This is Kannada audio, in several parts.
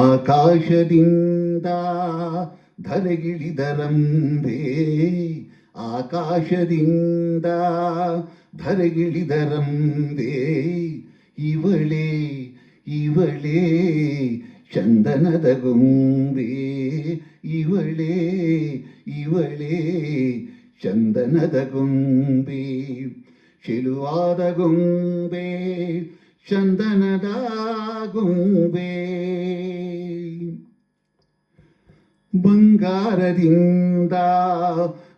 ಆಕಾಶದಿಂದ ಧರೆಗಿಳಿದರಂಬೆ, ಆಕಾಶದಿಂದ ಧರೆಗಿಳಿದರಂಬೆ, ಇವಳೇ ಇವಳೇ ಚಂದನದ ಗೊಂಬೆ, ಇವಳೇ ಇವಳೇ ಚಂದನದ ಗೊಂಬೆ, ಚೆಲುವಾದ ಗೊಂಬೆ ಚಂದನದ ಗೊಂಬೆ. ಬಂಗಾರದಿಂದ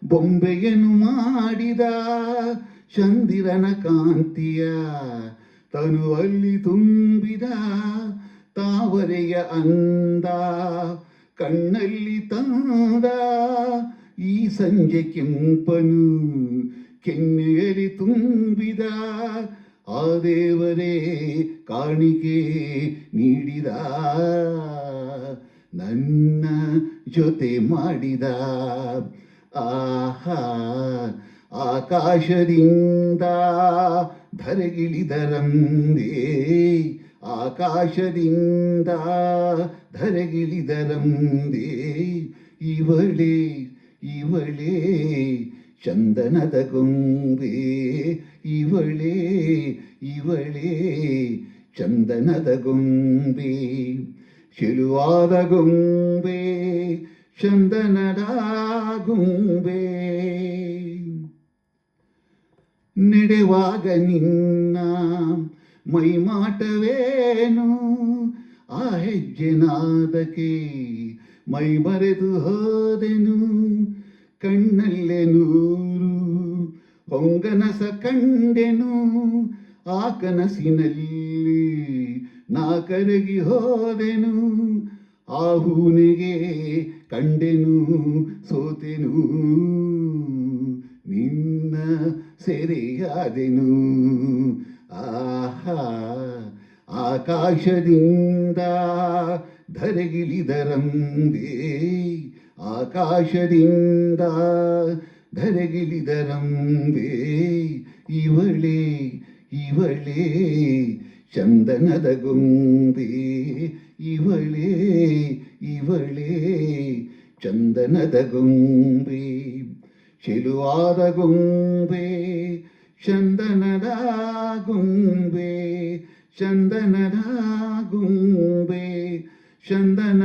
ಬೊಂಬೆಯನ್ನು ಮಾಡಿದ ಚಂದಿರನ ಕಾಂತಿಯ ತನುವಲ್ಲಿ ತುಂಬಿದ ತಾವರೆಯ ಅಂದ ಕಣ್ಣಲ್ಲಿ ತಂದ ಈ ಸಂಜೆ ಕೆಂಪನು ಕೆನ್ನೆಯಲ್ಲಿ ತುಂಬಿದ ಆ ದೇವರೇ ಕಾಣಿಕೆ ನೀಡಿದ ನನ್ನ ಜೊತೆ ಮಾಡಿದ. ಆಹಾ ಆಕಾಶದಿಂದ ಧರೆಗಿಳಿದರಂಬೆ, ಆಕಾಶದಿಂದ ಧರೆಗಿಳಿದರಂಬೆ, ಇವಳೇ ಇವಳೇ ಚಂದನದ ಗೊಂಬೆ, ಇವಳೇ ಇವಳೇ ಚಂದನದ ಗೊಂಬೆ, ಚೆಲುವಾದ ಗೊಂಬೆ ಚಂದನದ ಗೊಂಬೆ. ನಡೆವಾಗ ನಿನ್ನ ಮೈಮಾಟವೇನು, ಆ ಹೆಜ್ಜೆನಾದಕ್ಕೆ ಮೈ ಮರೆತು ಹೋದೆನು, ಕಣ್ಣಲ್ಲೇ ನೂರು ಹೊಂಗನಸ ಕಂಡೆನು, ಆ ಕನಸಿನಲ್ಲಿ ನಾ ಕರಗಿ ಹೋದೆನು, ಆ ಹೂನಿಗೆ ಕಂಡೆನು ಸೋತೆನು, ನಿನ್ನ ಸೆರೆಯಾದೆನು. ಆಹಾ ಆಕಾಶದಿಂದ ಧರೆಗಿಳಿದರಂಬೆ, ಆಕಾಶದಿಂದ ಧರೆಗಿಳಿದರಂಬೆ, ಇವಳೇ ಇವಳೇ ಚಂದನದ ಗೊಂಬೆ, ಇವಳೇ ಇವಳೇ ಚಂದನದ ಗೊಂಬೆ, ಚೆಲುವಾದ ಗೊಂಬೆ ಚಂದನದ ಗೊಂಬೆ, ಚಂದನದ ಗೊಂಬೆ ಚಂದನ